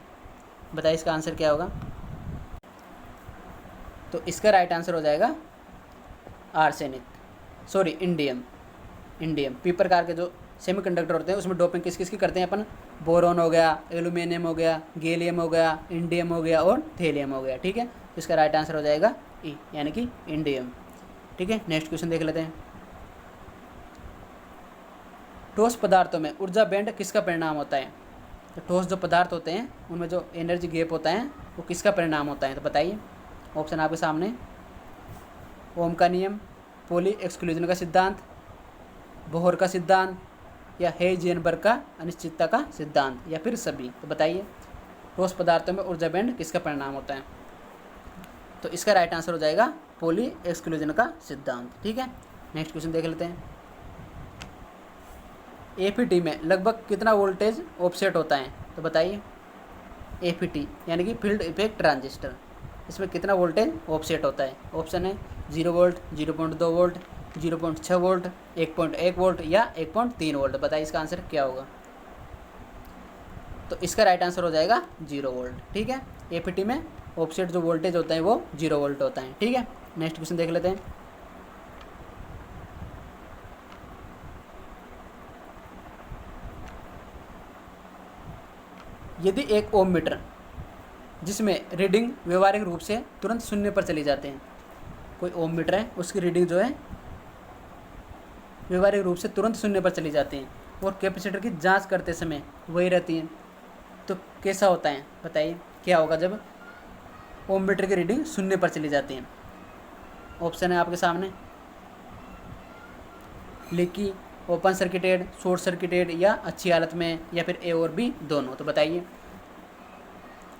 बताइए इसका आंसर क्या होगा। तो इसका राइट आंसर हो जाएगा आर्सेनिक, इंडियम। पी प्रकार के जो सेमीकंडक्टर होते हैं उसमें डोपिंग किस किस की करते हैं अपन, बोरोन हो गया, एल्यूमिनियम हो गया, गैलियम हो गया, इंडियम हो गया और थेलियम हो गया। ठीक है, तो इसका राइट आंसर हो जाएगा ई, यानी कि इंडियम। ठीक है, नेक्स्ट क्वेश्चन देख लेते हैं। ठोस पदार्थों में ऊर्जा बैंड किसका परिणाम होता है? तो ठोस जो पदार्थ होते हैं उनमें जो एनर्जी गैप होता है वो किसका परिणाम होता है? तो बताइए, ऑप्शन आपके सामने। ओम का नियम, पॉली एक्सक्लूजन का सिद्धांत, बोहर का सिद्धांत, या हेइजेनबर्ग का अनिश्चितता का सिद्धांत, या फिर सभी। तो बताइए, ठोस पदार्थों में ऊर्जा बैंड किसका परिणाम होता है? तो इसका राइट आंसर हो जाएगा पॉली एक्सक्लूजन का सिद्धांत। ठीक है, नेक्स्ट क्वेश्चन देख लेते हैं। एपीटी में लगभग कितना वोल्टेज ऑफसेट होता है? तो बताइए, एपीटी यानी कि फील्ड इफेक्ट ट्रांजिस्टर, इसमें कितना वोल्टेज ऑफसेट होता है? ऑप्शन है 0 वोल्ट, 0.2 वोल्ट, 0.6 वोल्ट, 1.1 वोल्ट या 1.3 वोल्ट। बताइए इसका आंसर क्या होगा? तो इसका राइट आंसर हो जाएगा 0 वोल्ट। ठीक है, एपीटी में ऑफसेट जो वोल्टेज होता है वो 0 वोल्ट होता है। ठीक है, नेक्स्ट क्वेश्चन देख लेते हैं। यदि एक ओम मीटर जिसमें रीडिंग व्यवहारिक रूप से तुरंत शून्य पर चली जाते हैं, कोई ओम मीटर है उसकी रीडिंग जो है व्यवहारिक रूप से तुरंत शून्य पर चली जाती है और कैपेसिटर की जांच करते समय वही रहती है, तो कैसा होता है? बताइए क्या होगा जब ओम मीटर की रीडिंग शून्य पर चली जाती है? ऑप्शन है आपके सामने, leaky, open circuited, short circuited या अच्छी हालत में, या फिर ए और बी दोनों। तो बताइए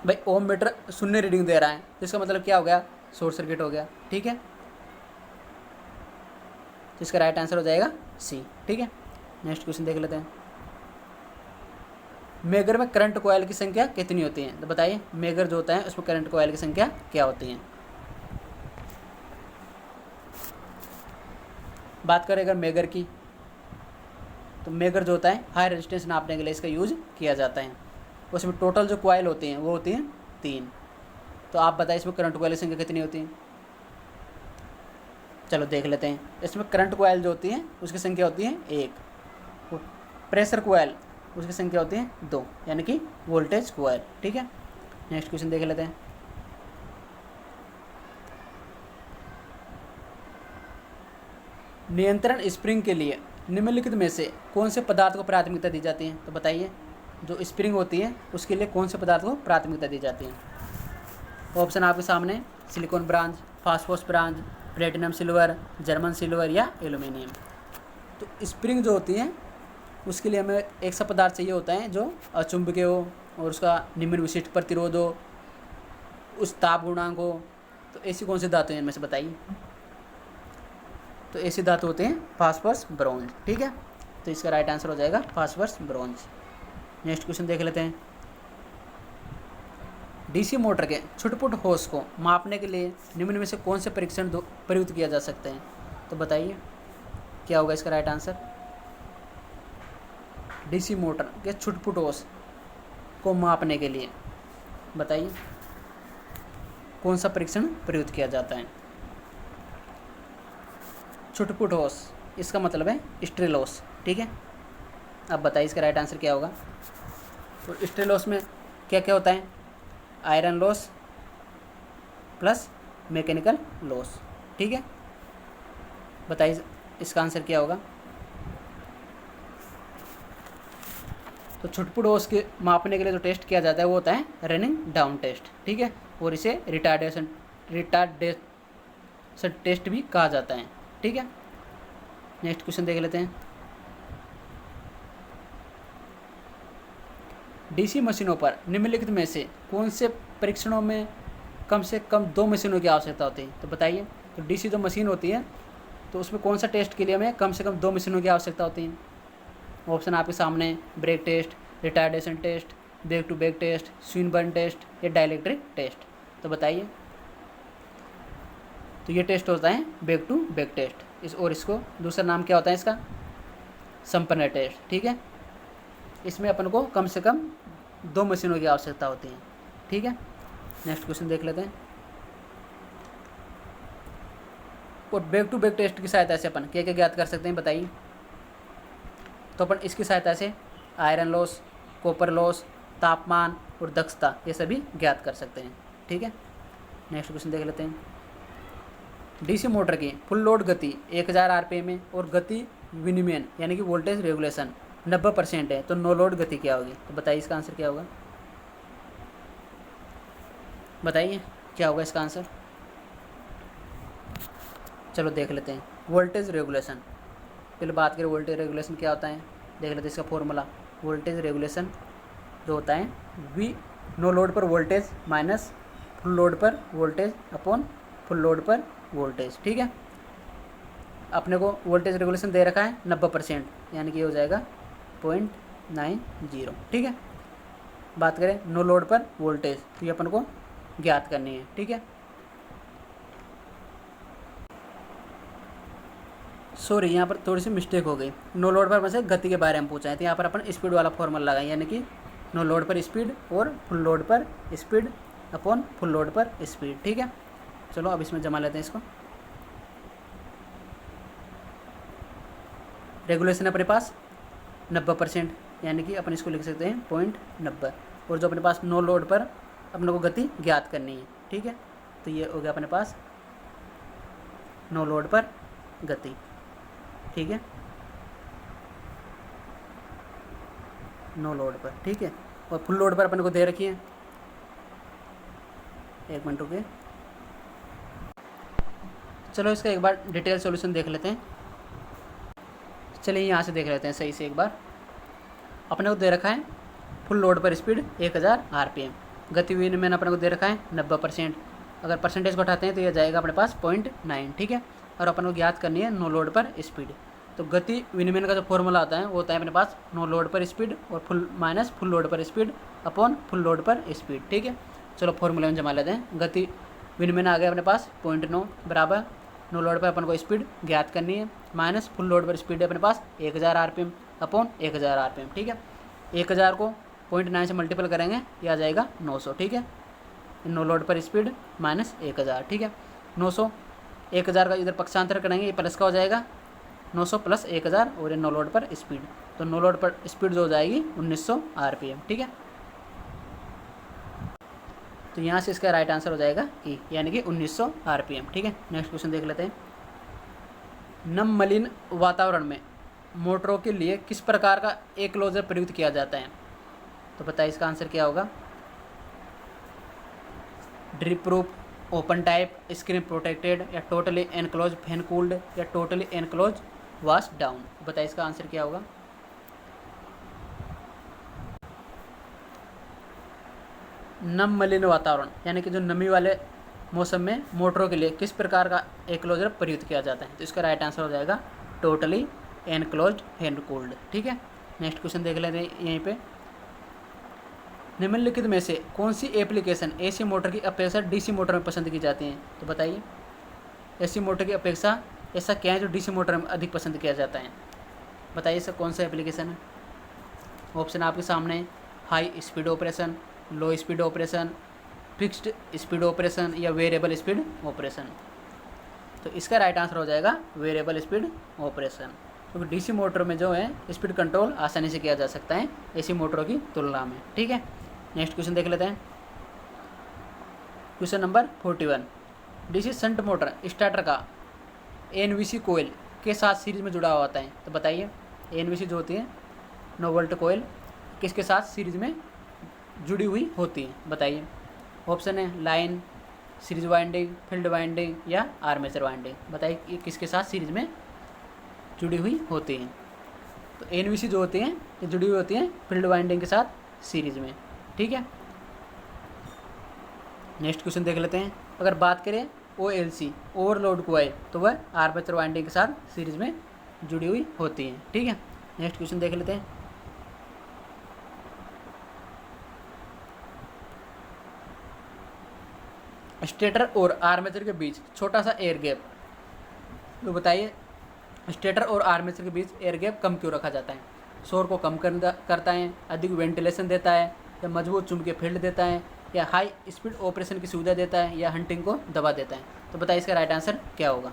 भाई, ओम मीटर शून्य रीडिंग दे रहा है तो इसका मतलब क्या हो गया? शॉर्ट सर्किट हो गया। ठीक है, तो इसका राइट आंसर हो जाएगा सी। ठीक है, नेक्स्ट क्वेश्चन देख लेते हैं। मेगर में करंट कॉइल की संख्या कितनी होती है? तो बताइए, मेगर जो होता है उसमें करंट कॉइल की संख्या क्या होती है? बात करें अगर मेगर की, तो मेगर जो होता है हाई रेजिस्टेंस नापने के लिए इसका यूज किया जाता है। उसमें टोटल जो कॉइल होती हैं वो होती हैं 3। तो आप बताइए इसमें करंट कॉइल की संख्या कितनी होती है? चलो देख लेते हैं। इसमें करंट कॉइल जो होती है उसकी संख्या होती है 1, प्रेशर कॉइल उसकी संख्या होती है 2, यानी कि वोल्टेज कॉइल। ठीक है, नेक्स्ट क्वेश्चन देख लेते हैं। नियंत्रण स्प्रिंग के लिए निम्नलिखित में से कौन से पदार्थ को प्राथमिकता दी जाती है? तो बताइए, जो स्प्रिंग होती है उसके लिए कौन से पदार्थ को प्राथमिकता दी जाती है? ऑप्शन आपके सामने, silicon bronze, phosphorus bronze, platinum silver, German silver या एल्यूमिनियम। तो स्प्रिंग जो होती है उसके लिए हमें एक सा पदार्थ चाहिए होता है जो अचुंबकीय हो और उसका निम्न विशिष्ट प्रतिरोध हो, उस ताप गुणांक हो। तो ऐसी कौन सी धातु हैं इनमें से? बताइए। तो ऐसी धातु होते हैं फास्फोरस ब्रोंज। ठीक है, तो इसका राइट आंसर हो जाएगा फास्फोरस ब्रोंज। नेक्स्ट क्वेश्चन देख लेते हैं। डीसी मोटर के छुटपुट होस को मापने के लिए निम्न में से कौन से परीक्षण प्रयुक्त किया जा सकते हैं? तो बताइए क्या होगा इसका राइट आंसर? डीसी मोटर के छुटपुट होस को मापने के लिए बताइए कौन सा परीक्षण प्रयुक्त किया जाता है? छुटपुट होस इसका मतलब है स्ट्रेलोस। ठीक है, अब बताइए इसका राइट आंसर क्या होगा? तो स्ट्रेलोस में क्या क्या होता है? Iron loss plus mechanical loss. ठीक है, बताइए इसका आंसर क्या होगा? तो छुटपुट होस के मापने के लिए जो टेस्ट किया जाता है वो होता है रनिंग डाउन टेस्ट। ठीक है, और इसे रिटार्डेशन टेस्ट भी कहा जाता है। ठीक है, नेक्स्ट क्वेश्चन देख लेते हैं। डीसी मशीनों पर निम्नलिखित में से कौन से परीक्षणों में कम से कम 2 मशीनों की आवश्यकता होती है? तो बताइए। तो डीसी जो मशीन होती है तो उसमें कौन सा टेस्ट के लिए हमें कम से कम 2 मशीनों की आवश्यकता होती है? ऑप्शन आपके सामने, brake test, retardation test, back to back test, Swinburne test या डाइलेक्ट्रिक टेस्ट। तो बताइए। तो ये टेस्ट होता है बैक टू बैक टेस्ट। और इसको दूसरा नाम क्या होता है इसका? संपन्न टेस्ट। ठीक है, इसमें अपन को कम से कम 2 मशीनों की आवश्यकता होती है। ठीक है, नेक्स्ट क्वेश्चन देख लेते हैं। और बैक टू बैक टेस्ट की सहायता से अपन क्या क्या ज्ञात कर सकते हैं? बताइए। तो अपन इसकी सहायता से आयरन लॉस, कॉपर लॉस, तापमान और दक्षता, ये सभी ज्ञात कर सकते हैं। ठीक है, नेक्स्ट क्वेश्चन देख लेते हैं। डीसी मोटर की फुल लोड गति 1000 आरपीएम है और गति विनियमन यानी कि वोल्टेज रेगुलेशन 90% है, तो नो लोड गति क्या होगी? तो बताइए इसका आंसर क्या होगा, बताइए क्या होगा इसका आंसर। चलो देख लेते हैं। वोल्टेज रेगुलेशन, पहले बात करें वोल्टेज रेगुलेशन क्या होता है, देख लेते हैं इसका फॉर्मूला। वोल्टेज रेगुलेशन जो होता है वी नो लोड पर वोल्टेज माइनस फुल लोड पर वोल्टेज अपॉन फुल लोड पर वोल्टेज। ठीक है, अपने को वोल्टेज रेगुलेशन दे रखा है 90%, यानी कि ये हो जाएगा 0.90। ठीक है, बात करें नो लोड पर वोल्टेज, तो ये अपन को ज्ञात करनी है। ठीक है, सॉरी यहाँ पर थोड़ी सी मिस्टेक हो गई। नो लोड पर वैसे गति के बारे में पूछा है, तो यहाँ पर अपन स्पीड वाला फॉर्मूला लगाएं, यानी कि नो लोड पर स्पीड और फुल लोड पर स्पीड अपॉन फुल लोड पर स्पीड। ठीक है, चलो अब इसमें जमा लेते हैं इसको। रेगुलेशन अपने पास 90%, यानी कि अपन इसको लिख सकते हैं 0.90, और जो अपने पास नो लोड पर अपने को गति ज्ञात करनी है। ठीक है, तो ये हो गया अपने पास नो लोड पर गति। ठीक है, नो लोड पर। ठीक है, और फुल लोड पर अपन को दे रखी है, एक मिनट रुकिए। चलो इसका एक बार डिटेल सॉल्यूशन देख लेते हैं। चलिए यहाँ से देख लेते हैं सही से एक बार। अपने को दे रखा है फुल लोड पर स्पीड 1000 आरपीएम, गति विनियमन अपने को दे रखा है 90%, अगर परसेंटेज को हटाते हैं तो यह जाएगा अपने पास 0.9। ठीक है, और अपन को ज्ञात करनी है नो लोड पर स्पीड। तो गति विनियमन का जो फॉर्मूला आता है वो होता है अपने पास नो लोड पर स्पीड और फुल माइनस फुल लोड पर स्पीड अपॉन फुल लोड पर स्पीड। ठीक है, चलो फॉर्मूले में जमा लेते हैं। गति विनियमन आ गया अपने पास 0.9 बराबर नो लोड पर अपन को स्पीड ज्ञात करनी है माइनस फुल लोड पर स्पीड है अपने पास 1000 आरपीएम अपॉन 1000 आरपीएम। ठीक है, 1000 को 0.9 से मल्टीपल करेंगे, यह आ जाएगा 900। ठीक है, नो लोड पर स्पीड माइनस 1000। ठीक है, 900 1000 का इधर पक्षांतर करेंगे, ये प्लस का हो जाएगा 900 प्लस 1000 और ये नो लोड पर स्पीड, तो नो लोड पर स्पीड जो हो जाएगी 1900 आरपीएम। ठीक है, तो यहाँ से इसका राइट आंसर हो जाएगा ई, यानी कि 1900 आरपीएम। ठीक है, नेक्स्ट क्वेश्चन देख लेते हैं। नम मलिन वातावरण में मोटरों के लिए किस प्रकार का एंक्लोजर प्रयुक्त किया जाता है? तो बताइए इसका आंसर क्या होगा। Drip proof, open type, screen protected, या टोटली एनक्लोज फैन कूल्ड, या टोटली एनक्लोज वॉश डाउन। बताइए इसका आंसर क्या होगा। नम मलिन वातावरण यानी कि जो नमी वाले मौसम में मोटरों के लिए किस प्रकार का एंक्लोजर प्रयुक्त किया जाता है? तो इसका राइट आंसर हो जाएगा टोटली एनक्लोज्ड फैन कूल्ड। ठीक है, नेक्स्ट क्वेश्चन देख लेते हैं यहीं पे। निम्नलिखित में से कौन सी एप्लीकेशन एसी मोटर की अपेक्षा डीसी मोटर में पसंद की जाती है? तो बताइए एसी मोटर की अपेक्षा ऐसा क्या है जो डीसी मोटर में अधिक पसंद किया जाता है? बताइए सर कौन सा एप्लीकेशन है? ऑप्शन आपके सामने है, हाई स्पीड ऑपरेशन, लो speed operation, fixed speed operation, या वेरिएबल स्पीड ऑपरेशन। तो इसका राइट आंसर हो जाएगा वेरिएबल स्पीड ऑपरेशन, क्योंकि डीसी मोटर में जो है स्पीड कंट्रोल आसानी से किया जा सकता है एसी मोटरों की तुलना में। ठीक है, नेक्स्ट क्वेश्चन देख लेते हैं। Question number 41। DC shunt motor starter का एनवीसी कोयल के साथ सीरीज में जुड़ा हुआ होता है? तो बताइए एनवीसी जो होती है नो वोल्ट कोयल किसके साथ सीरीज में जुड़ी हुई होती है? बताइए। ऑप्शन है line, series winding, field winding, या आर्मेचर वाइंडिंग। बताइए ये किसके साथ सीरीज में जुड़ी हुई होती हैं? तो एनवीसी जो होती हैं ये जुड़ी हुई होती हैं फील्ड वाइंडिंग के साथ सीरीज में। ठीक है, नेक्स्ट क्वेश्चन देख लेते हैं। अगर बात करें OLC ओवरलोड कोयल, तो वह आर्मेचर वाइंडिंग के साथ सीरीज में जुड़ी हुई होती हैं। ठीक है, नेक्स्ट क्वेश्चन देख लेते हैं। स्टेटर और आर्मेचर के बीच छोटा सा एयर गैप, तो बताइए स्टेटर और आर्मेचर के बीच एयर गैप कम क्यों रखा जाता है? शोर को कम करता है, अधिक वेंटिलेशन देता है, या मजबूत चुंबकीय फील्ड देता है, या हाई स्पीड ऑपरेशन की सुविधा देता है, या हंटिंग को दबा देता है? तो बताइए इसका राइट आंसर क्या होगा।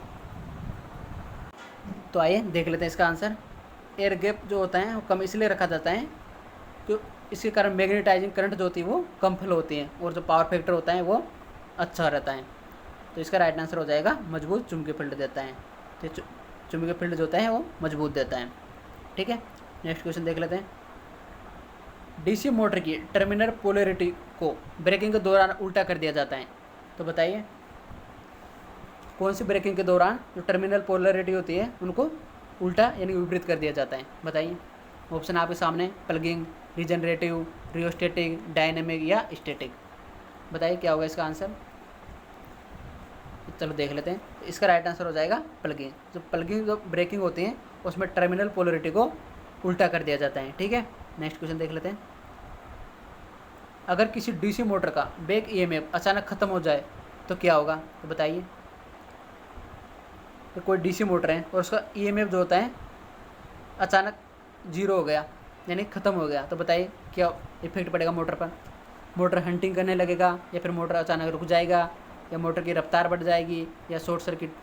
तो आइए देख लेते हैं इसका आंसर। एयर गैप जो होता है वो कम इसलिए रखा जाता है इसके कारण मैग्नेटाइजिंग करंट जो होती है वो कम फ्लो होती है और जो पावर फैक्टर होता है वो अच्छा रहता है। तो इसका राइट आंसर हो जाएगा मजबूत चुंबकीय फील्ड देता है। तो चुंबकीय फील्ड जो होता है वो मजबूत देता है। ठीक है, नेक्स्ट क्वेश्चन देख लेते हैं। डीसी मोटर की टर्मिनल पोलैरिटी को ब्रेकिंग के दौरान उल्टा कर दिया जाता है। तो बताइए कौन सी ब्रेकिंग के दौरान जो टर्मिनल पोलैरिटी होती है उनको उल्टा यानी विपरीत कर दिया जाता है। बताइए, ऑप्शन आपके सामने, प्लगिंग, रीजनरेटिव, रियोस्टेटिक, डायनेमिक या स्टैटिक। बताइए क्या होगा इसका आंसर। चलो देख लेते हैं। इसका राइट आंसर हो जाएगा प्लगिंग। जो प्लगिंग जो ब्रेकिंग होती है उसमें टर्मिनल पोलैरिटी को उल्टा कर दिया जाता है। ठीक है, नेक्स्ट क्वेश्चन देख लेते हैं। अगर किसी डीसी मोटर का बैक ईएमएफ अचानक ख़त्म हो जाए तो क्या होगा। तो बताइए, तो कोई डीसी मोटर है और उसका ईएमएफ जो होता है अचानक जीरो हो गया यानी ख़त्म हो गया, तो बताइए क्या इफेक्ट पड़ेगा मोटर पर। मोटर हंटिंग करने लगेगा या फिर मोटर अचानक रुक जाएगा या मोटर की रफ्तार बढ़ जाएगी या शॉर्ट सर्किट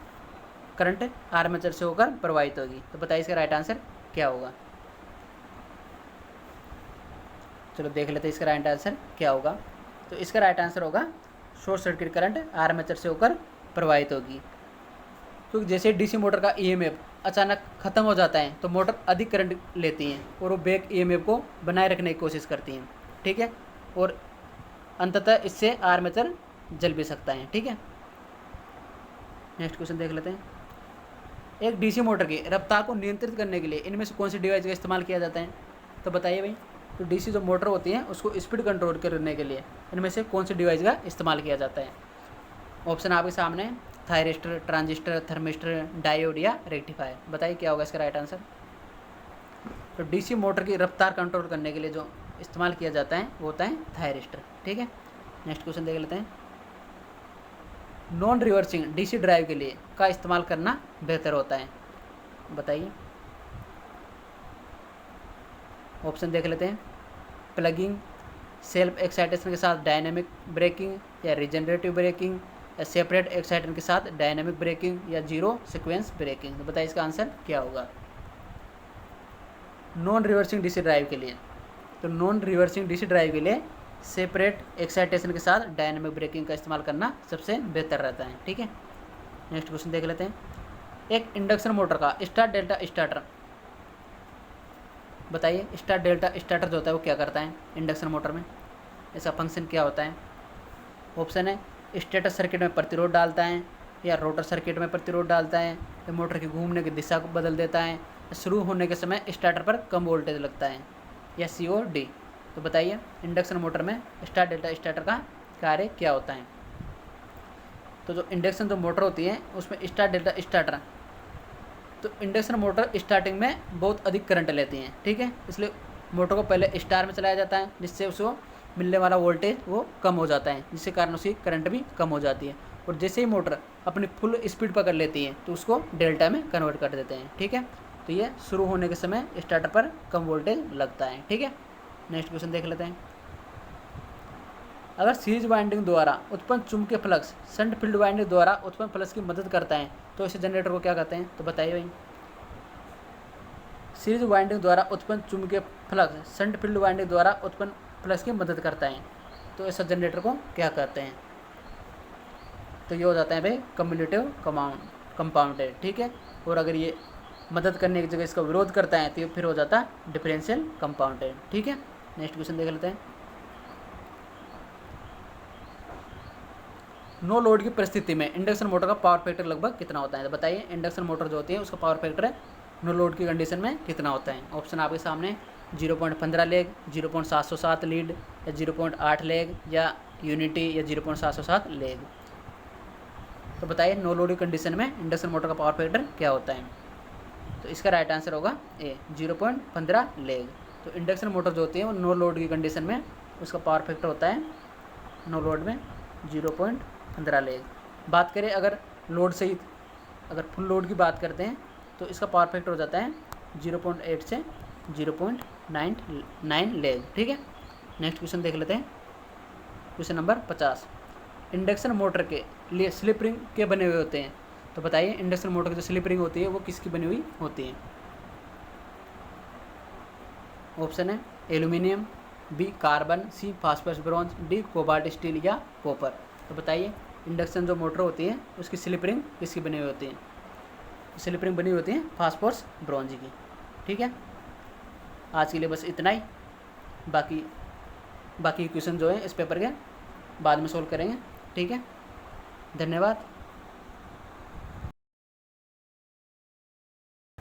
करंट आर्मेचर से होकर प्रवाहित होगी। तो बताइए इसका राइट आंसर क्या होगा। चलो देख लेते हैं इसका राइट आंसर क्या होगा। तो इसका राइट आंसर होगा शॉर्ट सर्किट करंट आर्मेचर से होकर प्रवाहित होगी। क्योंकि जैसे डीसी मोटर का ईएमएफ अचानक ख़त्म हो जाता है तो मोटर अधिक करंट लेती हैं और वो बैक ईएमएफ को बनाए रखने की कोशिश करती हैं। ठीक है, और अंततः इससे आर्मेचर जल भी सकता है। ठीक है, नेक्स्ट क्वेश्चन देख लेते हैं। एक डीसी मोटर की रफ्तार को नियंत्रित करने के लिए इनमें से कौन सी डिवाइस का इस्तेमाल किया जाता है। तो बताइए भाई, तो डीसी जो मोटर होती है उसको स्पीड कंट्रोल करने के लिए इनमें से कौन सी डिवाइस का इस्तेमाल किया जाता है। ऑप्शन आपके सामने, थायरिस्टर, ट्रांजिस्टर, थर्मिस्टर, डायोड या रेक्टिफायर। बताइए क्या होगा इसका राइट आंसर। तो डीसी मोटर की रफ्तार कंट्रोल करने के लिए जो इस्तेमाल किया जाता है वो होता है थायरिस्टर। ठीक है, नेक्स्ट क्वेश्चन देख लेते हैं। नॉन रिवर्सिंग डीसी ड्राइव के लिए का इस्तेमाल करना बेहतर होता है। बताइए, ऑप्शन देख लेते हैं। प्लगिंग, सेल्फ एक्साइटेशन के साथ डायनेमिक ब्रेकिंग या रिजनरेटिव ब्रेकिंग या सेपरेट एक्साइटेशन के साथ डायनेमिक ब्रेकिंग या जीरो सीक्वेंस ब्रेकिंग। तो बताइए इसका आंसर क्या होगा। नॉन रिवर्सिंग डीसी ड्राइव के लिए, तो नॉन रिवर्सिंग डीसी ड्राइव के लिए सेपरेट एक्साइटेशन के साथ डायनेमिक ब्रेकिंग का इस्तेमाल करना सबसे बेहतर रहता है। ठीक है, नेक्स्ट क्वेश्चन देख लेते हैं। एक इंडक्शन मोटर का स्टार डेल्टा स्टार्टर। बताइए स्टार डेल्टा स्टार्टर जो होता है वो क्या करता है इंडक्शन मोटर में, इसका फंक्शन क्या होता है। ऑप्शन है, स्टेटर सर्किट में प्रतिरोध डालता है या रोटर सर्किट में प्रतिरोध डालता है या मोटर की घूमने की दिशा को बदल देता है या शुरू होने के समय स्टार्टर पर कम वोल्टेज लगता है या सी और डी। तो बताइए इंडक्शन मोटर में स्टार डेल्टा स्टार्टर का कार्य क्या होता है। तो जो इंडक्शन जो मोटर होती है उसमें स्टार डेल्टा स्टार्टर, तो इंडक्शन मोटर स्टार्टिंग में बहुत अधिक करंट लेती हैं। ठीक है, इसलिए मोटर को पहले स्टार में चलाया जाता है जिससे उसको मिलने वाला वोल्टेज वो कम हो जाता है, जिसके कारण उसकी करंट भी कम हो जाती है। और जैसे ही मोटर अपनी फुल स्पीड पकड़ लेती है तो उसको डेल्टा में कन्वर्ट कर देते हैं। ठीक है, तो ये शुरू होने के समय स्टार्टर पर कम वोल्टेज लगता है। ठीक है, नेक्स्ट क्वेश्चन देख लेते हैं। अगर सीरीज वाइंडिंग द्वारा उत्पन्न चुंबकीय फ्लक्स शंट फील्ड वाइंडिंग द्वारा उत्पन्न फ्लक्स की मदद करता है तो इस जनरेटर को क्या कहते हैं। तो बताइए भाई, सीरीज वाइंडिंग द्वारा उत्पन्न चुंबकीय फ्लक्स शंट फील्ड वाइंडिंग द्वारा उत्पन्न फ्लक्स की मदद करता है तो ऐसा जनरेटर को क्या कहते हैं। तो ये हो जाता है भाई कम्युलेटिव कंपाउंडेड। ठीक है, और अगर ये मदद करने की जगह इसका विरोध करता है तो ये फिर हो जाता है डिफरेंशियल कंपाउंडेड। ठीक है, नेक्स्ट क्वेश्चन देख लेते हैं। नो लोड की परिस्थिति में इंडक्शन मोटर का पावर फैक्टर लगभग कितना होता है। तो बताइए इंडक्शन मोटर जो होती है उसका पावर फैक्टर नो लोड की कंडीशन में कितना होता है। ऑप्शन आपके सामने, 0.15 लेग, 0.707 लीड या 0.8 लेग या यूनिटी या 0.707 लेग। तो बताइए नो लोड की कंडीशन में इंडक्शन मोटर का पावर फैक्टर क्या होता है। तो इसका राइट आंसर होगा ए, 0.15 लेग। तो इंडक्शन मोटर जो होती है वो नो लोड की कंडीशन में उसका पावर फैक्टर होता है नो लोड में 0.15 लेग। बात करें अगर लोड सहित, अगर फुल लोड की बात करते हैं तो इसका पावर फैक्टर हो जाता है 0.8 से 0.9 लेग। ठीक है, नेक्स्ट क्वेश्चन देख लेते हैं। Question number 50। इंडक्शन मोटर के लिए स्लिप रिंग के बने हुए होते हैं। तो बताइए इंडक्शन मोटर की जो स्लिप रिंग होती है वो किसकी बनी हुई होती है। ऑप्शन है, aluminium, B carbon, C phosphorus bronze, D cobalt steel या कॉपर। तो बताइए इंडक्शन जो मोटर होती है उसकी स्लिप रिंग किसकी बनी हुई होती है? स्लिप रिंग बनी होती है फास्फोरस ब्रॉन्ज की। ठीक है, आज के लिए बस इतना ही। बाकी क्वेश्चन जो है इस पेपर के बाद में सोल्व करेंगे। ठीक है, धन्यवाद।